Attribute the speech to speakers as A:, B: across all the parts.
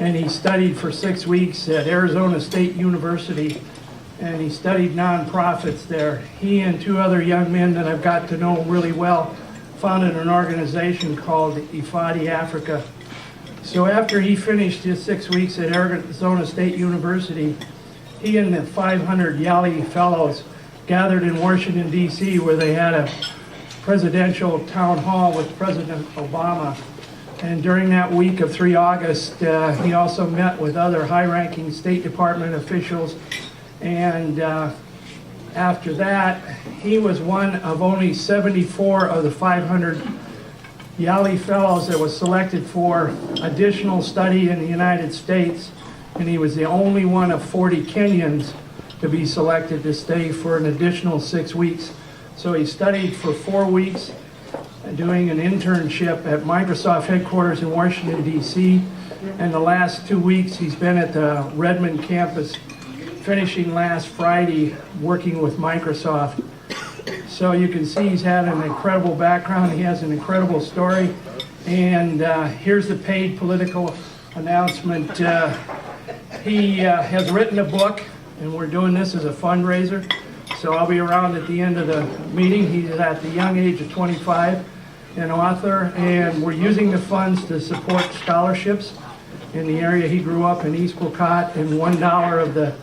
A: and he studied for 6 weeks at Arizona State University, and he studied nonprofits there. He and 2 other young men that I've got to know really well founded an organization called Hifadhi Africa. So after he finished his 6 weeks at Arizona State University, he and the 500 Yali fellows gathered in Washington, D.C., where they had a presidential town hall with President Obama. And during that week of 3 August, he also met with other high-ranking State Department officials. And after that, he was one of only 74 of the 500 Yali fellows that was selected for additional study in the United States. And he was the only one of 40 Kenyans to be selected to stay for an additional 6 weeks. So he studied for 4 weeks, doing an internship at Microsoft headquarters in Washington, D.C. And the last 2 weeks, he's been at the Redmond campus, finishing last Friday, working with Microsoft. So you can see he's had an incredible background. He has an incredible story. And here's the paid political announcement. He has written a book, and we're doing this as a fundraiser. So I'll be around at the end of the meeting. He's at the young age of 25, an author, and we're using the funds to support scholarships in the area he grew up in, East Wolcott, and $1 of the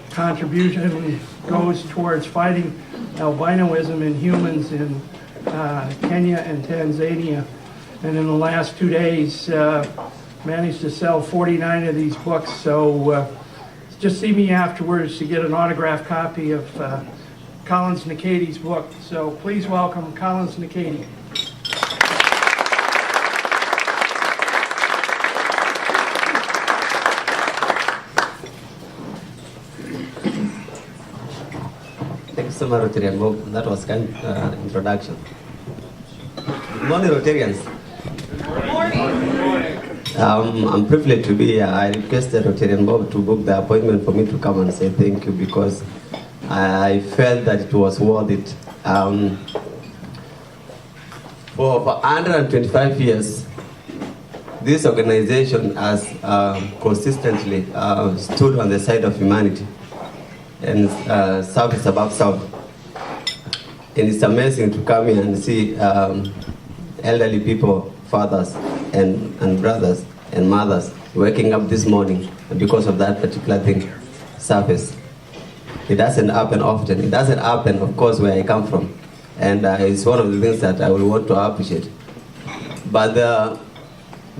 A: contribution goes towards fighting albinoism in humans in Kenya and Tanzania. And in the last 2 days, managed to sell 49 of these books. So just see me afterwards to get an autographed copy of Collins Nakadi's book. So please welcome Collins Nakadi.
B: Thank you so much, Rotarian Bob. That was kind introduction. Good morning, Rotarians.
C: Good morning.
B: I'm privileged to be here. I requested Rotarian Bob to book the appointment for me to come and say thank you because I felt that it was worth it. For 125 years, this organization has consistently stood on the side of humanity and service above self. And it's amazing to come here and see elderly people, fathers and brothers and mothers waking up this morning because of that particular thing, service. It doesn't happen often. It doesn't happen, of course, where I come from. And it's one of the things that I will want to appreciate. But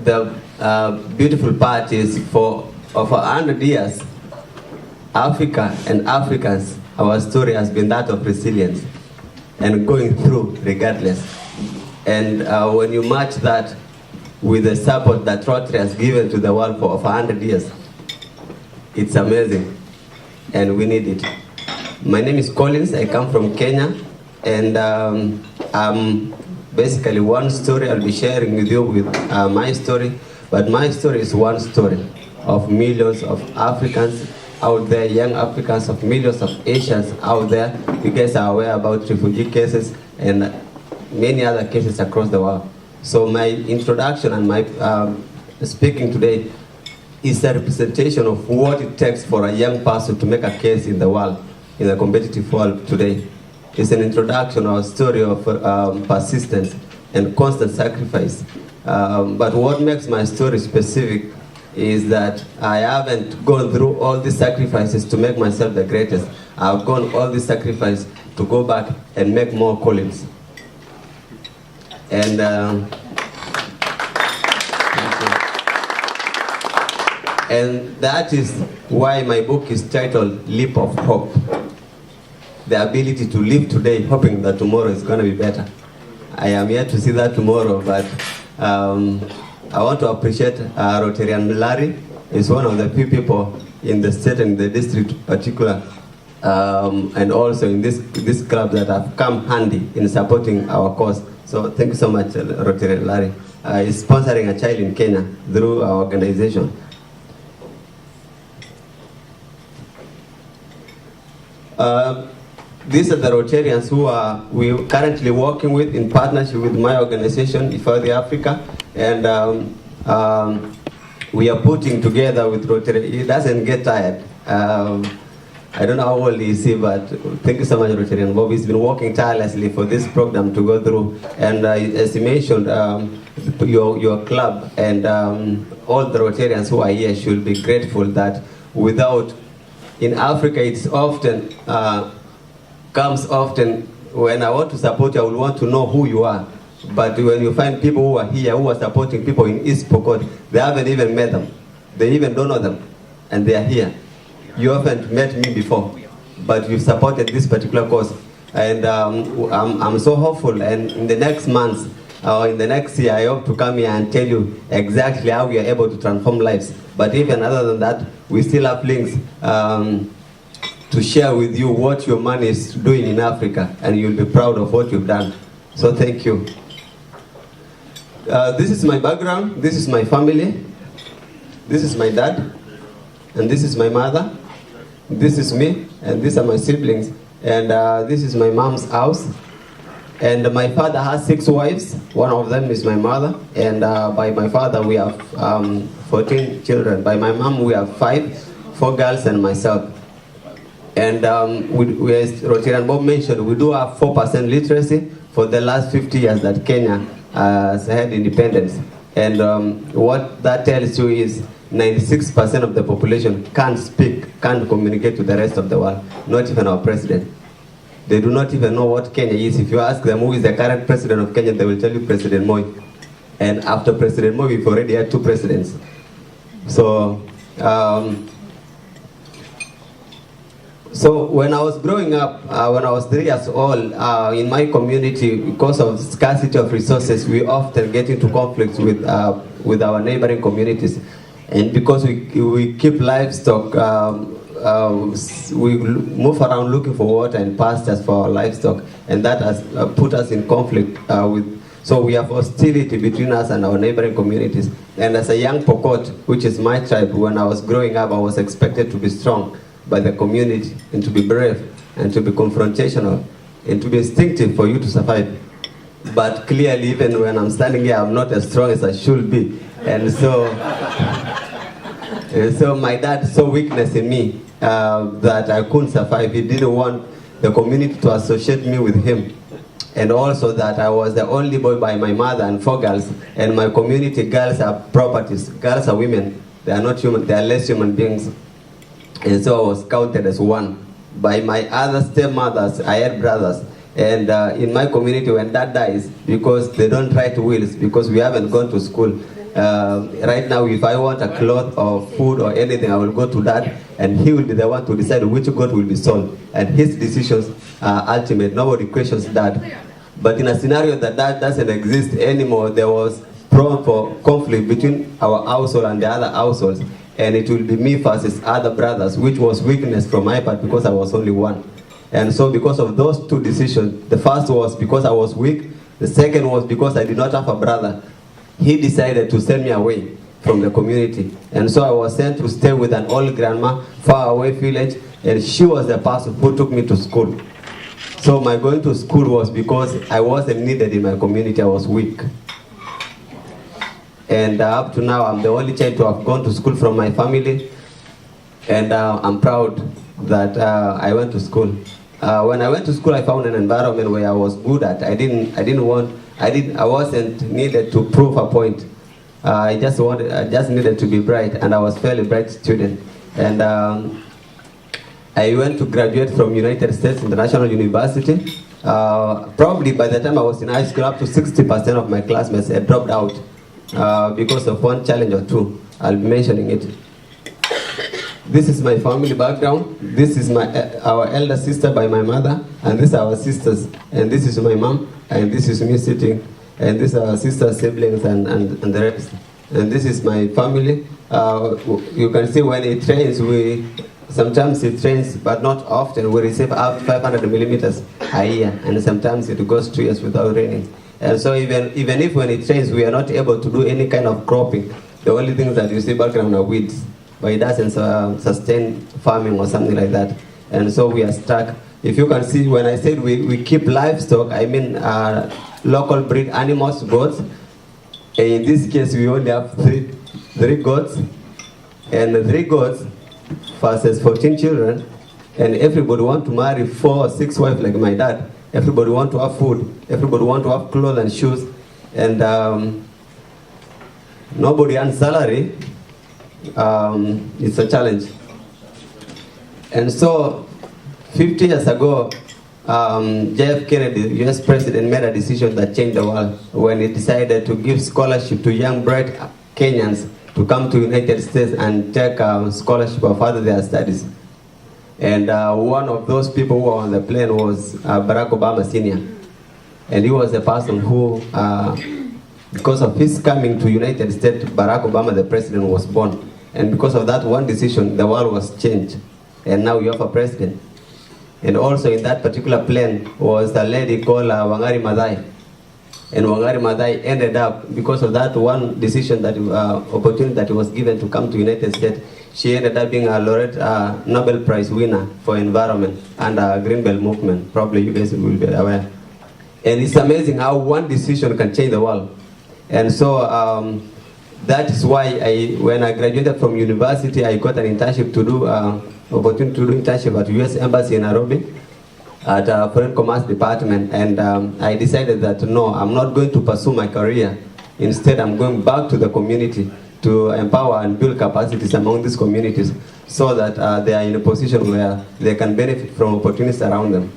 B: the beautiful part is for 100 years, Africa and Africans, our story has been that of resilience and going through regardless. And when you match that with the support that Rotary has given to the world for 100 years, it's amazing, and we need it. My name is Collins. I come from Kenya, and I'm basically one story I'll be sharing with you with my story, but my story is one story of millions of Africans out there, young Africans, of millions of Asians out there. You guys are aware about refugee cases and many other cases across the world. So my introduction and my speaking today is a representation of what it takes for a young person to make a case in the world, in the competitive world today. It's an introduction or a story of persistence and constant sacrifice. But what makes my story specific is that I haven't gone through all these sacrifices to make myself the greatest. I've gone all these sacrifices to go back and make more Collins. And that is why my book is titled Leap of Hope. The ability to live today hoping that tomorrow is going to be better. I am yet to see that tomorrow, but I want to appreciate Rotarian Larry. He's one of the few people in the state and the district in particular, and also in this club that have come handy in supporting our cause. So thank you so much, Rotarian Larry. He's sponsoring a child in Kenya through our organization. These are the Rotarians who we're currently working with in partnership with my organization, Hifadhi Africa, and we are putting together with Rotary. He doesn't get tired. I don't know how old he is, but thank you so much, Rotarian Bob. He's been working tirelessly for this program to go through. And as you mentioned, your club and all the Rotarians who are here should be grateful that without, in Africa, it's often, comes often, when I want to support you, I will want to know who you are. But when you find people who are here, who are supporting people in East Pokot, they haven't even met them. They even don't know them, and they are here. You haven't met me before, but you supported this particular cause. And I'm so hopeful, and in the next months, or in the next year, I hope to come here and tell you exactly how we are able to transform lives. But even other than that, we still have links to share with you what your money is doing in Africa, and you'll be proud of what you've done. So thank you. This is my background, this is my family, this is my dad, and this is my mother, this is me, and these are my siblings, and this is my mom's house. And my father has 6 wives, one of them is my mother, and by my father we have 14 children. By my mom we have 5, 4 girls and myself. And we, as Rotarian Bob mentioned, we do have 4% literacy for the last 50 years that Kenya has had independence. And what that tells you is 96% of the population can't speak, can't communicate to the rest of the world, not even our president. They do not even know what Kenya is. If you ask them who is the current president of Kenya, they will tell you President Moi. And after President Moi, we've already had 2 presidents. So, so when I was growing up, when I was 3 years old, in my community, because of scarcity of resources, we often get into conflicts with our neighboring communities. And because we keep livestock, we move around looking for water and pastures for our livestock, and that has put us in conflict with. So we have hostility between us and our neighboring communities. And as a young Pokot, which is my tribe, when I was growing up, I was expected to be strong by the community, and to be brave, and to be confrontational, and to be instinctive for you to survive. But clearly, even when I'm standing here, I'm not as strong as I should be. And so my dad saw weakness in me that I couldn't survive. He didn't want the community to associate me with him. And also that I was the only boy by my mother and 4 girls. And my community, girls are properties. Girls are women. They are not human. They are less human beings. And so I was counted as one. By my other stepmothers, I had brothers. And in my community, when dad dies, because they don't write wills, because we haven't gone to school. Right now, if I want a cloth or food or anything, I will go to dad, and he will be the one to decide which goat will be sold. And his decisions are ultimate. Nobody questions dad. But in a scenario that that doesn't exist anymore, there was prone for conflict between our household and the other households. And it will be me versus other brothers, which was weakness from my part because I was only one. And so because of those 2 decisions, the first was because I was weak, the second was because I did not have a brother. He decided to send me away from the community. And so I was sent to stay with an old grandma, far away village, and she was the person who took me to school. So my going to school was because I wasn't needed in my community, I was weak. And up to now, I'm the only child to have gone to school from my family. And I'm proud that I went to school. When I went to school, I found an environment where I was good at. I wasn't needed to prove a point. I just needed to be bright, and I was a fairly bright student. And I went to graduate from United States International University. Probably by the time I was in high school, up to 60% of my classmates had dropped out because of one challenge or 2. I'll be mentioning it. This is my family background. This is our elder sister by my mother, and these are our sisters. And this is my mom, and this is me sitting, and these are our sister siblings and the rest. And this is my family. You can see when it rains, sometimes it rains, but not often. We receive up 500 millimeters a year, and sometimes it goes 2 years without raining. And so even if when it rains, we are not able to do any kind of cropping. The only things that you see background are weeds, but it doesn't sustain farming or something like that. And so we are stuck. If you can see, when I said we keep livestock, I mean local breed animals, goats. In this case, we only have 3 3 goats, and the 3 goats versus 14 children, and everybody want to marry 4 or 6 wives like my dad. Everybody want to have food, everybody want to have clothes and shoes, and nobody earns salary. It's a challenge. And so 50 years ago, JF Kennedy, US president, made a decision that changed the world when he decided to give scholarship to young bright Kenyans to come to United States and take scholarship or further their studies. And one of those people who were on the plane was Barack Obama Sr. And he was the person who, because of his coming to United States, Barack Obama, the president, was born. And because of that one decision, the world was changed. And now you have a president. And also in that particular plane was a lady called Wangari Maathai. And Wangari Maathai ended up, because of that one decision, that opportunity that was given to come to United States, she ended up being a laureate Nobel Prize winner for environment and Green Belt movement. Probably you guys will be aware. And it's amazing how one decision can change the world. And so that is why when I graduated from university, I got an internship to do, opportunity to do internship at US Embassy in Nairobi at Foreign Commerce Department. And I decided that no, I'm not going to pursue my career. Instead, I'm going back to the community to empower and build capacities among these communities so that they are in a position where they can benefit from opportunities around them.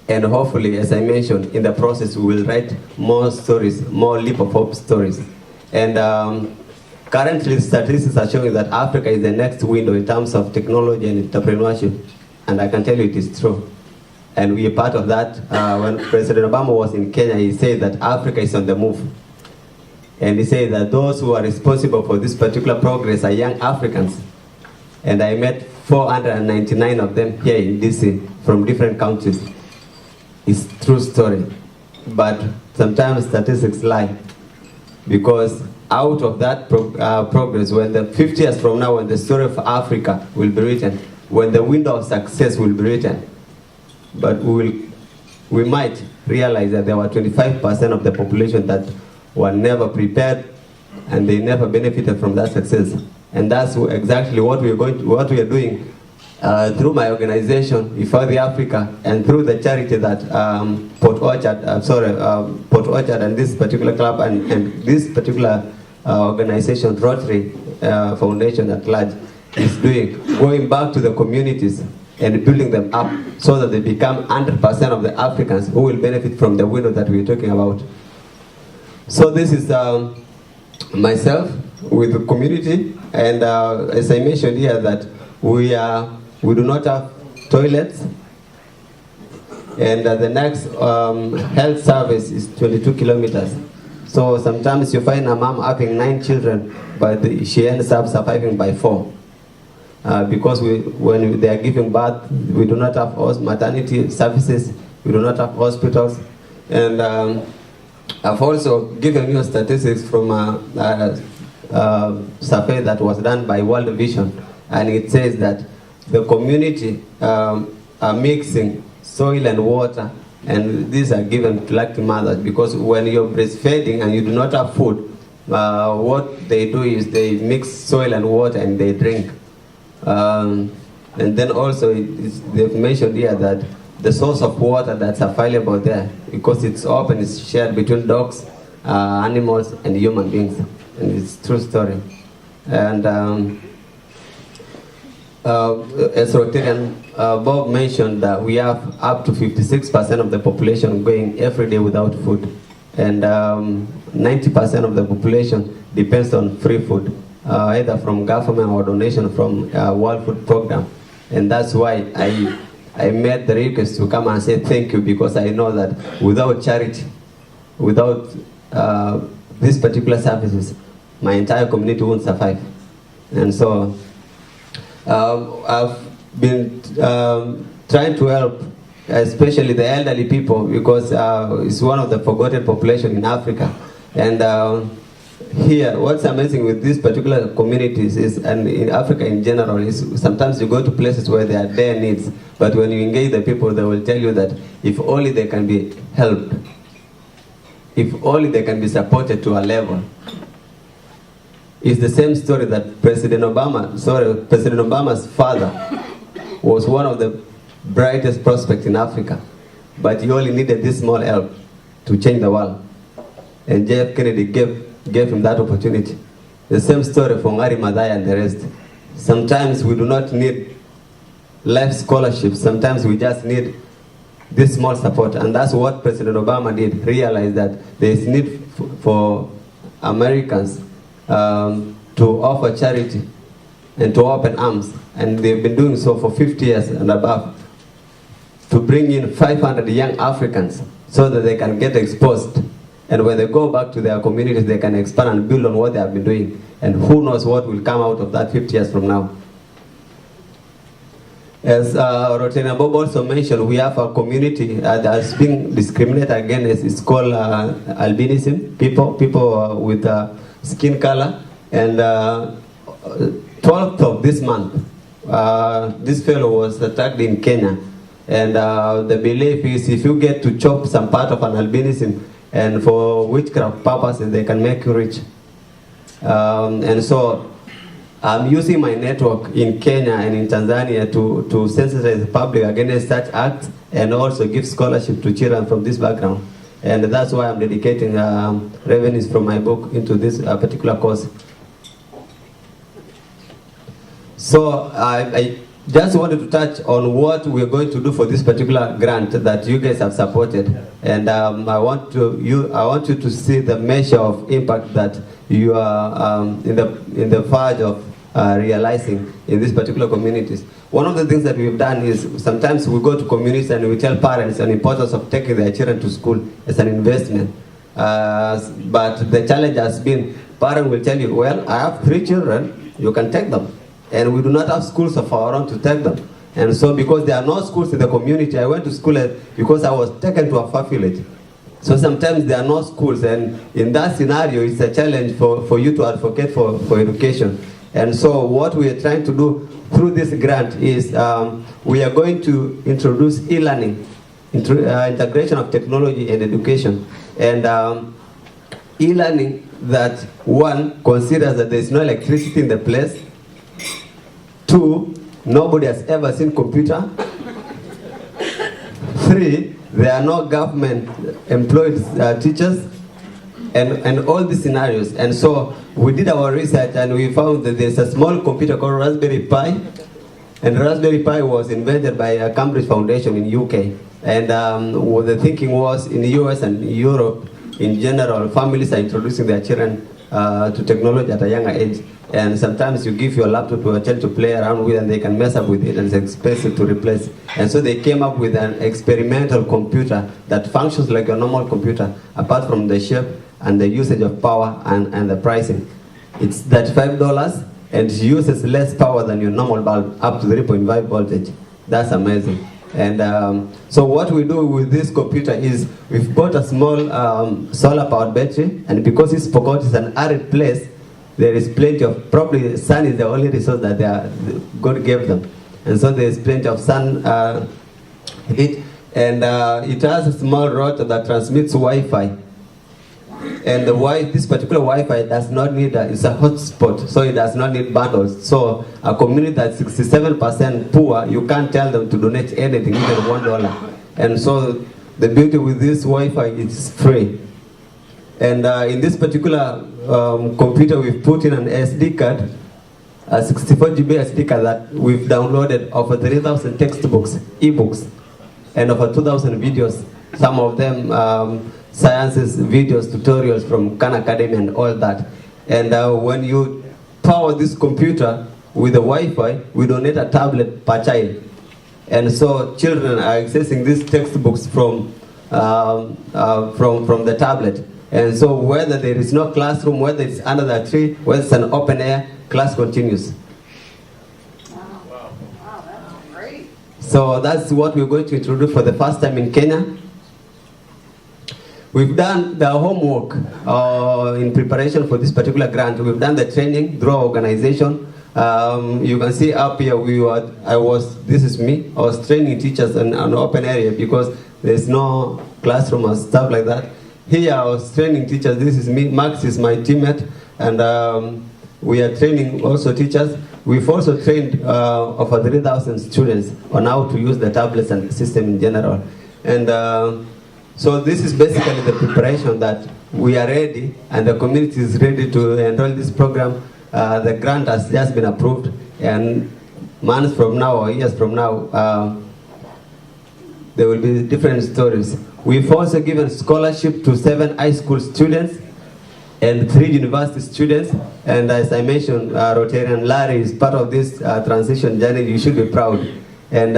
B: And hopefully, as I mentioned, in the process, we will write more stories, more leap of hope stories. And currently, statistics are showing that Africa is the next window in terms of technology and entrepreneurship. And I can tell you it is true. And we are part of that. When President Obama was in Kenya, he said that Africa is on the move. And he said that those who are responsible for this particular progress are young Africans. And I met 499 of them here in DC from different countries. It's a true story. But sometimes statistics lie. Because out of that progress, when the 50 years from now, when the story of Africa will be written, when the window of success will be written, but we might realize that there were 25% of the population that were never prepared and they never benefited from that success. And that's exactly what we are doing through my organization, Hifadhi Africa, and through the charity that Port Orchard and this particular club and this particular organization, Rotary Foundation at large, is doing, going back to the communities and building them up so that they become 100% of the Africans who will benefit from the window that we're talking about. So this is myself with the community, and as I mentioned here, that we do not have toilets, and the next health service is 22 kilometers. So sometimes you find a mom having 9 children, but she ends up surviving by 4. Because when they are giving birth, we do not have maternity services, we do not have hospitals. And I've also given you statistics from a survey that was done by World Vision, and it says that the community are mixing soil and water, and these are given to lacting mothers, because when you're breastfeeding and you do not have food, what they do is they mix soil and water and they drink. And then also they've mentioned here that the source of water that's available there, because it's open, it's shared between dogs, animals, and human beings. And it's a true story. And as Rotarian, Bob mentioned that we have up to 56% of the population going every day without food. And 90% of the population depends on free food, either from government or donation from World Food Program. And that's why I made the request to come and say thank you, because I know that without charity, without these particular services, my entire community won't survive. And so I've been trying to help, especially the elderly people, because it's one of the forgotten population in Africa. And here, what's amazing with these particular communities is, and in Africa in general, is sometimes you go to places where there are dire needs, but when you engage the people, they will tell you that if only they can be helped, if only they can be supported to a level, is the same story that President Obama's father was one of the brightest prospects in Africa, but he only needed this small help to change the world. And JF Kennedy gave him that opportunity. The same story for Ngari Maathai and the rest. Sometimes we do not need life scholarships. Sometimes we just need this small support. And that's what President Obama did, realize that there is need for Americans to offer charity and to open arms. And they've been doing so for 50 years and above, to bring in 500 young Africans so that they can get exposed. And when they go back to their communities, they can expand and build on what they have been doing. And who knows what will come out of that 50 years from now. As Rotarian Bob also mentioned, we have a community that has been discriminated against. It's called albinism, people with skin color. And 12th of this month, this fellow was attacked in Kenya. And the belief is if you get to chop some part of an albinism, and for witchcraft purposes, they can make you rich. And so I'm using my network in Kenya and in Tanzania to sensitize the public against such acts and also give scholarship to children from this background. And that's why I'm dedicating revenues from my book into this particular cause. So I just wanted to touch on what we're going to do for this particular grant that you guys have supported, and I want you to see the measure of impact that you are in the verge of realizing in these particular communities. One of the things that we've done is sometimes we go to communities and we tell parents the importance of taking their children to school as an investment. But the challenge has been, parents will tell you, well, I have 3 children, you can take them. And we do not have schools of our own to take them. And so because there are no schools in the community, I went to school because I was taken to a far village. So sometimes there are no schools, and in that scenario, it's a challenge for you to advocate for education. And so what we are trying to do through this grant is we are going to introduce e-learning, integration of technology and education. And e-learning that, one, considers that there is no electricity in the place. 2, nobody has ever seen computer. 3, there are no government employed teachers, and all these scenarios. And so we did our research and we found that there's a small computer called Raspberry Pi, and Raspberry Pi was invented by a Cambridge Foundation in UK. And what the thinking was, in the US and Europe in general, families are introducing their children to technology at a younger age. And sometimes you give your laptop to a child to play around with and they can mess up with it and it's expensive to replace. And so they came up with an experimental computer that functions like a normal computer, apart from the shape and the usage of power and the pricing. It's $35 and it uses less power than your normal bulb, up to 3.5 voltage. That's amazing. And so what we do with this computer is we've bought a small solar powered battery, and because it's Pokot is an arid place, there is plenty of, probably sun is the only resource that God gave them. And so there is plenty of sun heat. And it has a small router that transmits Wi-Fi. And this particular Wi-Fi does not need, it's a hotspot, so it does not need bundles. So a community that's 67% poor, you can't tell them to donate anything, even $1. And so the beauty with this Wi-Fi, it's free. And in this particular computer, we've put in an SD card, a 64 GB SD card that we've downloaded over 3,000 textbooks, e-books, and over 2,000 videos. Some of them sciences, videos, tutorials from Khan Academy and all that. And when you power this computer with the Wi-Fi, we donate a tablet per child. And so children are accessing these textbooks from the tablet. And so whether there is no classroom, whether it's under the tree, whether it's an open air, class continues.
C: Wow, that's great.
B: So that's what we're going to introduce for the first time in Kenya. We've done the homework in preparation for this particular grant. We've done the training through our organization. You can see up here, this is me. I was training teachers in an open area because there's no classroom or stuff like that. Here I was training teachers. This is me. Max is my teammate. And We are training also teachers. We've also trained over 3,000 students on how to use the tablets and the system in general. And so this is basically the preparation that we are ready, and the community is ready to enroll this program. The grant has just been approved, and months from now or years from now, there will be different stories. We've also given scholarship to 7 high school students and 3 university students. And as I mentioned, Rotarian Larry is part of this transition journey. You should be proud. And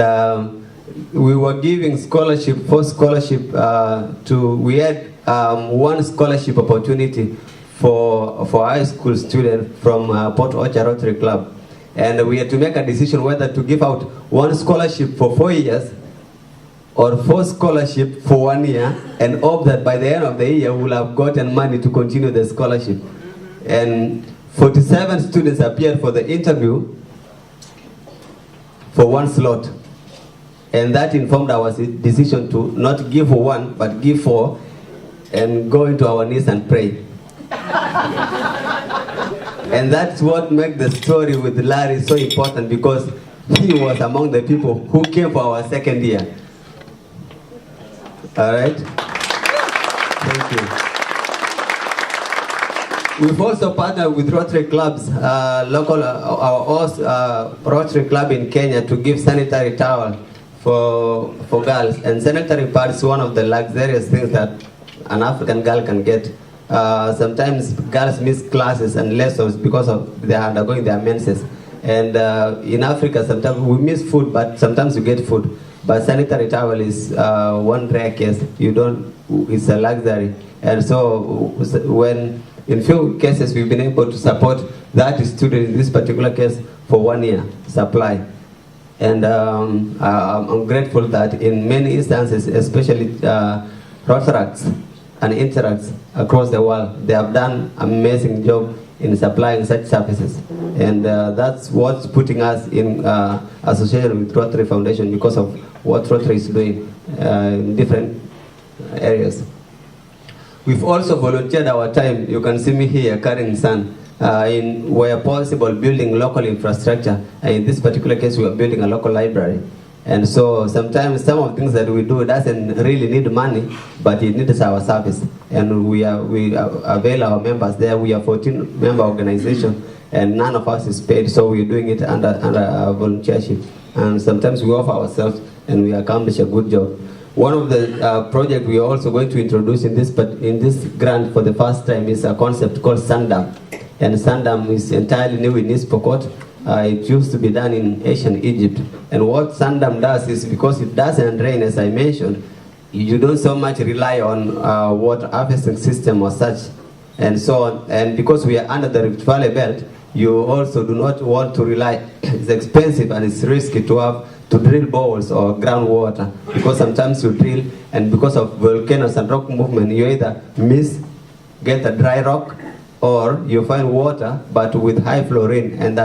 B: we were giving scholarship, we had 1 scholarship opportunity for high school students from Port Orchard Rotary Club. And we had to make a decision whether to give out 1 scholarship for 4 years or 4 scholarship for 1 year, and hope that by the end of the year we'll have gotten money to continue the scholarship. And 47 students appeared for the interview for 1 slot. And that informed our decision to not give 1, but give 4, and go into our knees and pray. And that's what makes the story with Larry so important, because he was among the people who came for our 2nd year. All right? Thank you. We've also partnered with Rotary clubs, our Rotary club in Kenya, to give sanitary towel for girls. And sanitary pad is one of the luxurious things that an African girl can get. Sometimes girls miss classes and lessons because of they are undergoing their menses. And in Africa, sometimes we miss food, but sometimes you get food. But sanitary towel is one rare case. It's a luxury. And so when in few cases we've been able to support that student in this particular case for 1 year supply. And I'm grateful that in many instances, especially Rotaract and Interact across the world, they have done an amazing job in supplying such services. And that's what's putting us in association with Rotary Foundation, because of what Rotary is doing in different areas. We've also volunteered our time. You can see me here carrying sun, in where possible building local infrastructure. And in this particular case, we are building a local library. And so sometimes some of the things that we do doesn't really need money, but it needs our service. And we avail our members there. We are 14-member organization, and none of us is paid, so we're doing it under volunteership. And sometimes we offer ourselves, and we accomplish a good job. One of the projects we are also going to introduce in this grant for the first time is a concept called Sandam. And Sandam is entirely new in East Pokot. It used to be done in ancient Egypt. And what Sandam does is, because it doesn't rain, as I mentioned, you don't so much rely on water harvesting system or such, and so on. And because we are under the Rift Valley belt, you also do not want to rely. It's expensive and it's risky to drill boreholes or groundwater, because sometimes you drill, and because of volcanoes and rock movement, you either get a dry rock, or you find water but with high fluorine, and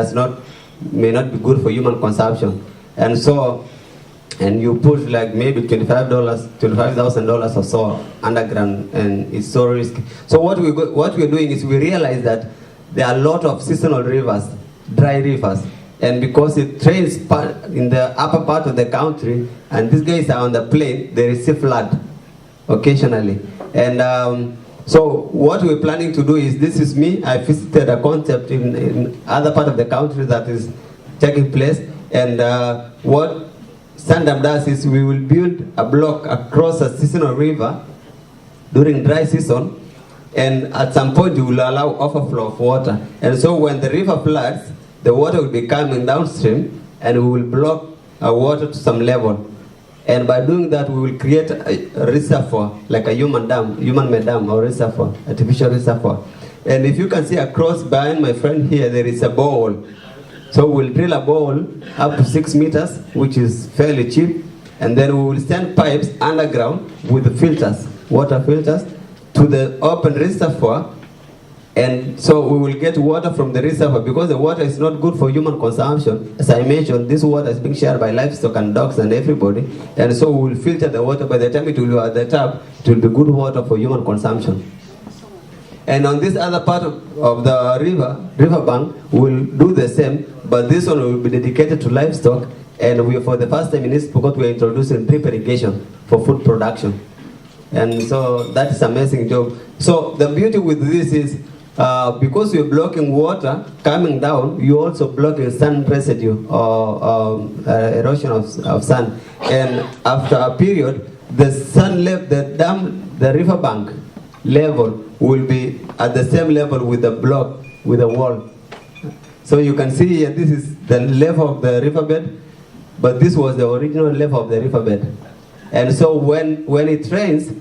B: may not be good for human consumption. And so, and you put like maybe $25,000 or so underground, and it's so risky. So what we're doing is, we realize that there are a lot of seasonal rivers, dry rivers, and because it rains in the upper part of the country, and these guys are on the plain, they receive flood occasionally. And so what we're planning to do is, this is me, I visited a concept in other part of the country that is taking place, and what Sandam does is, we will build a block across a seasonal river during dry season, and at some point we will allow overflow of water. And so when the river floods, the water will be coming downstream, and we will block water to some level. And by doing that, we will create a reservoir, like a human-made dam or reservoir, artificial reservoir. And if you can see across behind my friend here, there is a borehole. So we'll drill a borehole up to 6 meters, which is fairly cheap. And then we will send pipes underground with filters, water filters, to the open reservoir. And so we will get water from the reservoir, because the water is not good for human consumption. As I mentioned, this water is being shared by livestock and dogs and everybody. And so we will filter the water. By the time it will be at the tap, it will be good water for human consumption. And on this other part of the river bank, we'll do the same, but this one will be dedicated to livestock. And we, for the first time in East Pokot, we are introducing drip irrigation for food production. And so that's an amazing job. So the beauty with this is, because you're blocking water coming down, you're also blocking sun residue or erosion of sun. And after a period, the sun level, the riverbank level will be at the same level with the block, with the wall. So you can see here, this is the level of the riverbed, but this was the original level of the riverbed. And so when it rains,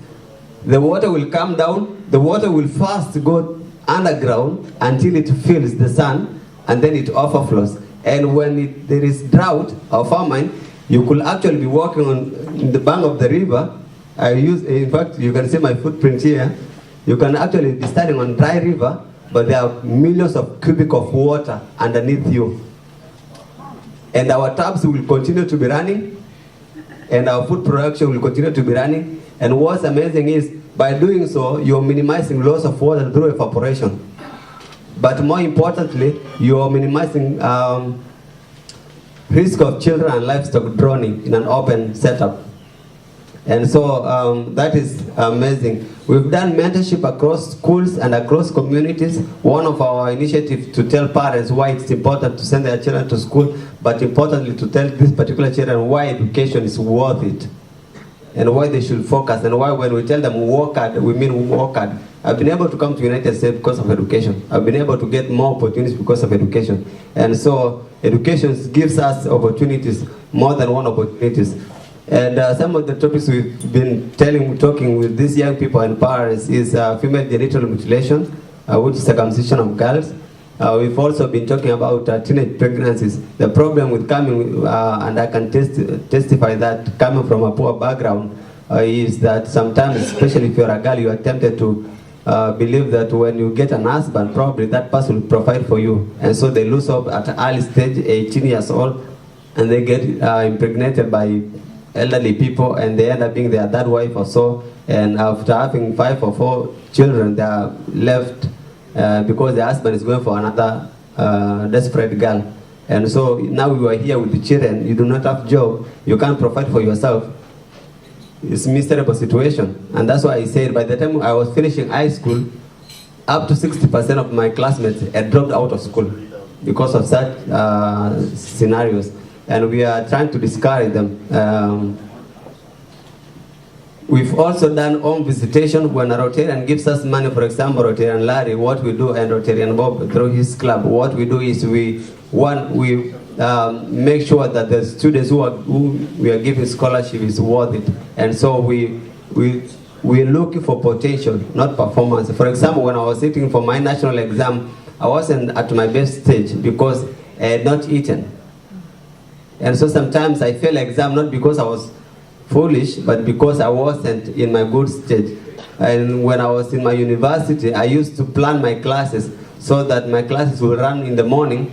B: the water will come down, the water will first go underground until it fills the sun, and then it overflows. And when there is drought or famine, you could actually be walking on the bank of the river. In fact, you can see my footprint here. You can actually be standing on dry river, but there are millions of cubic of water underneath you. And our taps will continue to be running, and our food production will continue to be running. And what's amazing is, by doing so, you're minimizing loss of water through evaporation. But more importantly, you're minimizing risk of children and livestock drowning in an open setup. And so that is amazing. We've done mentorship across schools and across communities. One of our initiatives to tell parents why it's important to send their children to school, but importantly to tell these particular children why education is worth it, and why they should focus, and why when we tell them work hard, we mean work hard. I've been able to come to United States because of education. I've been able to get more opportunities because of education. And so education gives us opportunities, more than one opportunities. And some of the topics we've been talking with these young people and parents is female genital mutilation, which is circumcision of girls. We've also been talking about teenage pregnancies. The problem with coming, and I can testify that coming from a poor background, is that sometimes, especially if you're a girl, you are tempted to believe that when you get an husband, probably that person will provide for you. And so they lose hope at an early stage, 18 years old, and they get impregnated by elderly people, and they end up being their third wife or so. And after having 5 or 4 children, they are left because the husband is going for another desperate girl. And so now you are here with the children, you do not have a job, you can't provide for yourself. It's a miserable situation. And that's why I said by the time I was finishing high school, up to 60% of my classmates had dropped out of school because of such scenarios. And we are trying to discourage them. We've also done home visitation. When a Rotarian gives us money, for example, Rotarian Larry, what we do, and Rotarian Bob through his club, what we do is we make sure that the students who we are giving scholarship is worth it. And so we're looking for potential, not performance. For example, when I was sitting for my national exam, I wasn't at my best stage because I had not eaten. And so sometimes I fail exam not because I was foolish, but because I wasn't in my good state. And when I was in my university, I used to plan my classes so that my classes will run in the morning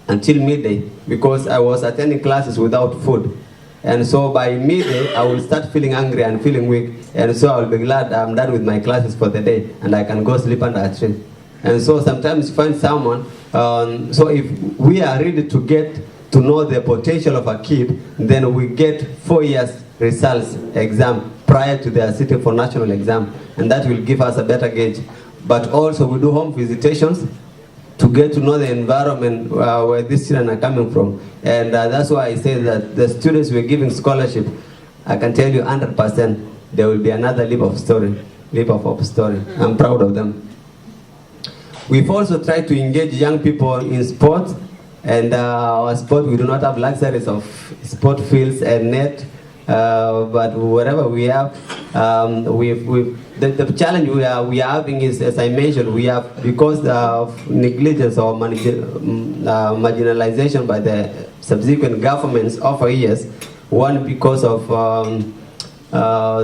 B: until midday, because I was attending classes without food. And so by midday, I will start feeling hungry and feeling weak. And so I will be glad I'm done with my classes for the day and I can go sleep under a tree. And so sometimes you find someone, so if we are ready to get to know the potential of a kid, then we get 4 years results exam prior to their sitting for national exam, and that will give us a better gauge. But also we do home visitations to get to know the environment where these children are coming from. And that's why I say that the students we're giving scholarship, I can tell you 100% there will be another leap of hope story. I'm proud of them. We've also tried to engage young people in sports. And our sport, we do not have luxuries of sport fields and net, but wherever we have, the challenge we are having is, as I mentioned, we have, because of negligence or marginalization by the subsequent governments over years, one, because of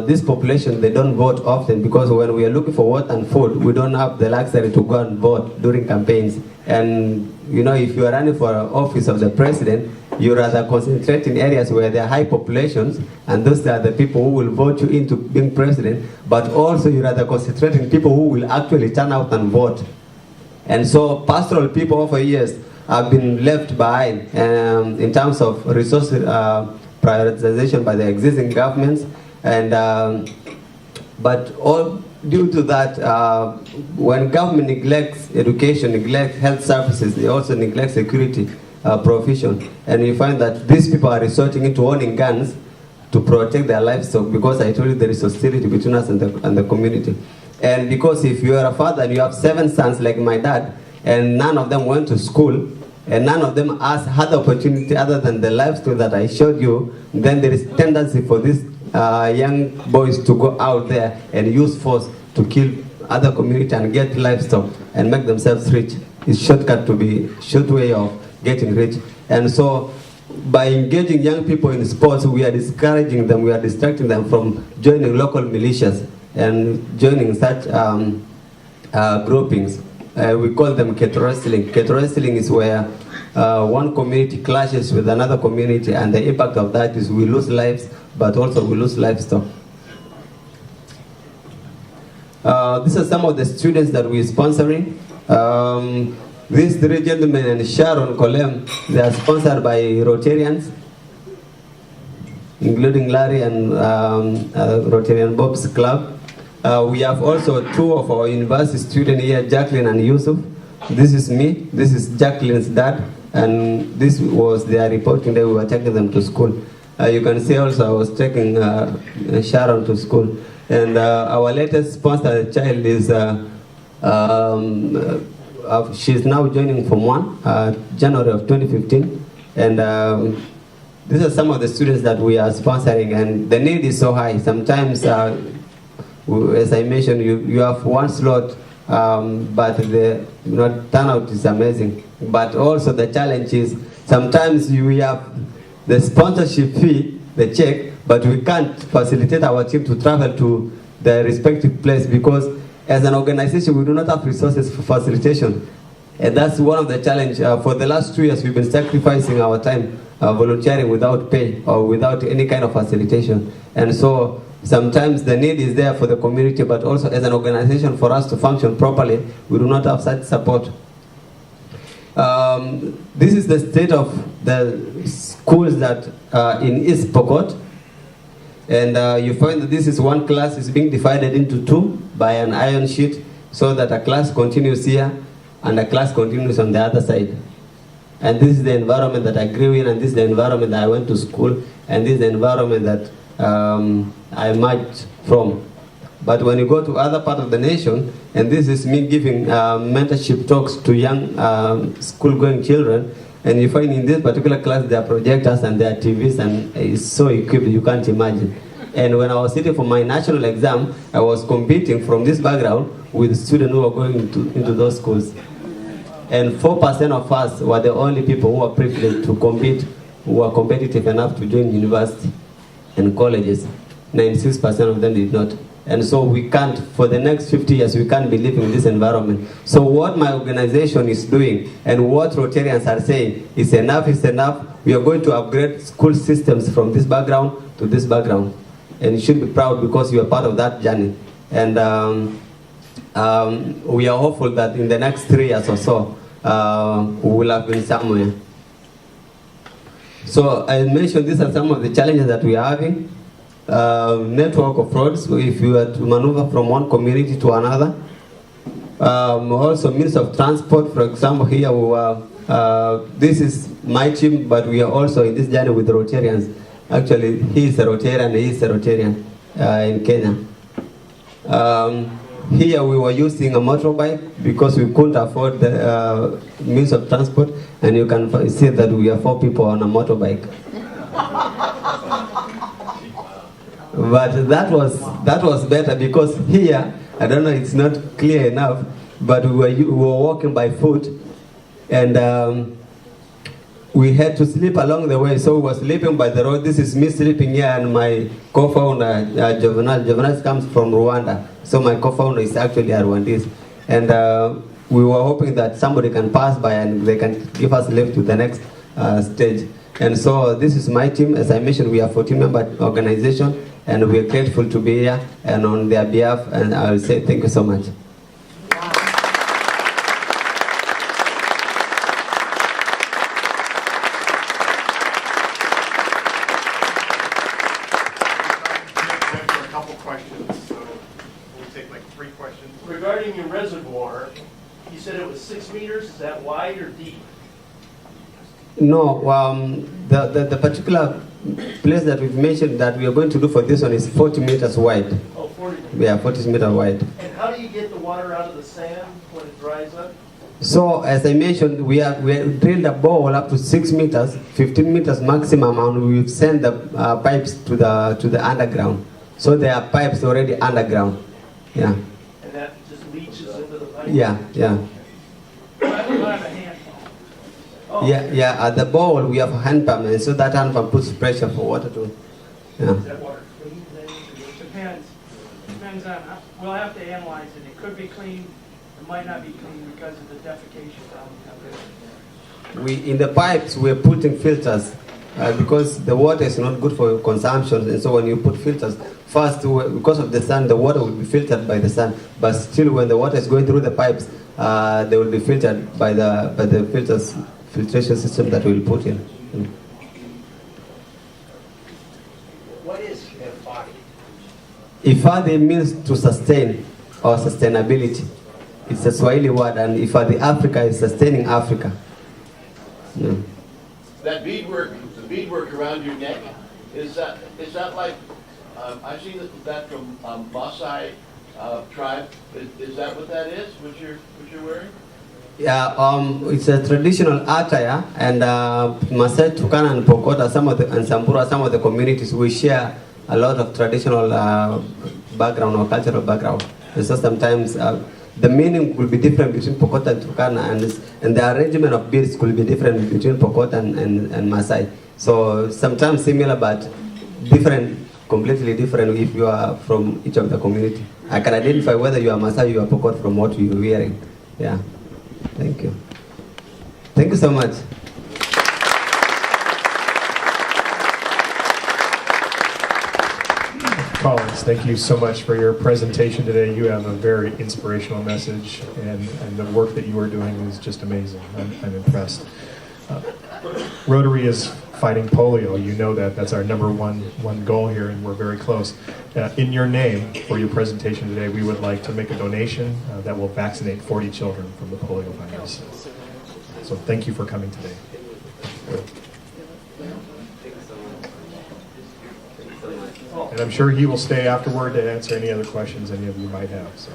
B: this population, they don't vote often, because when we are looking for water and food, we don't have the luxury to go and vote during campaigns. And you know, if you are running for office of the president, you rather concentrate in areas where there are high populations, and those are the people who will vote you into being president, but also you rather concentrate in people who will actually turn out and vote. And so pastoral people over years have been left behind in terms of resource prioritization by the existing governments, and but all due to that, when government neglects education, neglects health services, they also neglect security provision. And you find that these people are resorting into owning guns to protect their livestock, because I told you there is hostility between us and the community. And because if you are a father and you have 7 sons like my dad, and none of them went to school, and none of them had the opportunity other than the livestock that I showed you, then there is tendency for these young boys to go out there and use force to kill other community and get livestock and make themselves rich. It's short way of getting rich. And so by engaging young people in sports, we are discouraging them, we are distracting them from joining local militias and joining such groupings. We call them kettle wrestling. Kettle wrestling is where one community clashes with another community, and the impact of that is we lose lives, but also we lose livestock. These are some of the students that we're sponsoring. These 3 gentlemen and Sharon Colem, they are sponsored by Rotarians, including Larry and Rotarian Bob's Club. We have also 2 of our university students here, Jacqueline and Yusuf. This is me, this is Jacqueline's dad, and this was their reporting day. We were taking them to school. You can see also I was taking Sharon to school. And our latest sponsor child is, she's now joining Form 1, January of 2015. And these are some of the students that we are sponsoring, and the need is so high. Sometimes, as I mentioned, you have 1 slot, but the turnout is amazing. But also the challenge is sometimes we have the sponsorship fee, the check, but we can't facilitate our team to travel to the respective place, because as an organization we do not have resources for facilitation. And that's one of the challenges. For the last 2 years we've been sacrificing our time volunteering without pay or without any kind of facilitation. And so sometimes the need is there for the community, but also as an organization for us to function properly, we do not have such support. This is the state of the schools that in East Pokot, and you find that this is one class is being divided into 2 by an iron sheet, so that a class continues here and a class continues on the other side. And this is the environment that I grew in, and this is the environment that I went to school, and this is the environment that I emerged from. But when you go to other part of the nation, and this is me giving mentorship talks to young school-going children, and you find in this particular class there are projectors and there are TVs, and it's so equipped you can't imagine. And when I was sitting for my national exam, I was competing from this background with students who were going into those schools. And 4% of us were the only people who were privileged to compete, who were competitive enough to join university and colleges. 96% of them did not. And so we can't, for the next 50 years, we can't be living in this environment. So what my organization is doing and what Rotarians are saying is enough is enough. We are going to upgrade school systems from this background to this background. And you should be proud because you are part of that journey. And we are hopeful that in the next 3 years or so, we will have been somewhere. So I mentioned these are some of the challenges that we are having. Network of roads, if you are to maneuver from one community to another. Also means of transport, for example, here we were, this is my team, but we are also in this journey with the Rotarians. Actually, he is a Rotarian, he is a Rotarian in Kenya. Here we were using a motorbike because we couldn't afford the means of transport, and you can see that we are 4 people on a motorbike. But that was better because here, I don't know, it's not clear enough, but we were walking by foot, and we had to sleep along the way, so we were sleeping by the road. This is me sleeping here, and my co-founder, Juvenal comes from Rwanda, so my co-founder is actually a Rwandese. And we were hoping that somebody can pass by and they can give us lift to the next stage. And so this is my team. As I mentioned, we are 14-member organization, and we are grateful to be here. And on their behalf, and I will say thank you so much.
D: A couple questions, so we'll take like 3 questions.
E: Regarding your reservoir, you said it was 6 meters, is that wide or deep?
B: No, the particular place that we've mentioned that we are going to do for this one is 40 meters wide.
E: Oh, 40 meters.
B: We are 40 meters wide.
E: And how do you get the water out of the sand when it dries up?
B: So as I mentioned, we drilled a borehole up to 6 meters, 15 meters maximum, and we've sent the pipes to the underground. So there are pipes already underground. Yeah.
E: And that just leaches into the pipe?
B: Yeah, yeah.
A: I have a hand pump.
E: Oh,
B: Yeah. At the borehole we have a hand pump, and so that hand pump puts pressure for water to. Yeah.
E: Is that water clean then?
A: Depends on, we'll have to analyze it. It could be clean, it might not be clean because of the defecation problem.
B: In the pipes we're putting filters because the water is not good for consumption, and so when you put filters, first because of the sun, the water will be filtered by the sun, but still when the water is going through the pipes, they will be filtered by the filtration system that we'll put in.
E: What is Hifadhi?
B: Hifadhi means to sustain or sustainability. It's a Swahili word, and Hifadhi Africa is sustaining Africa. Yeah.
F: That beadwork, the beadwork around your neck, is that like, I've seen that from Maasai tribe. Is that what that is? What you're wearing?
B: Yeah, it's a traditional attire, and Maasai, Turkana, and Pokota, and Samburu, some of the communities, we share a lot of traditional background or cultural background. And so sometimes the meaning will be different between Pokota and Turkana, and the arrangement of beads could be different between Pokota and Maasai. So sometimes similar, but different, completely different if you are from each of the community. I can identify whether you are Maasai or you are Pokot from what you are wearing. Yeah. Thank you. Thank you so much.
D: Collins, thank you so much for your presentation today. You have a very inspirational message, and the work that you are doing is just amazing. I'm impressed. Rotary is fighting polio. You know that. That's our number one goal here, and we're very close. In your name, for your presentation today, we would like to make a donation that will vaccinate 40 children from the polio virus. So thank you for coming today. And I'm sure he will stay afterward to answer any other questions any of you might have. So,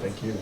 D: thank you.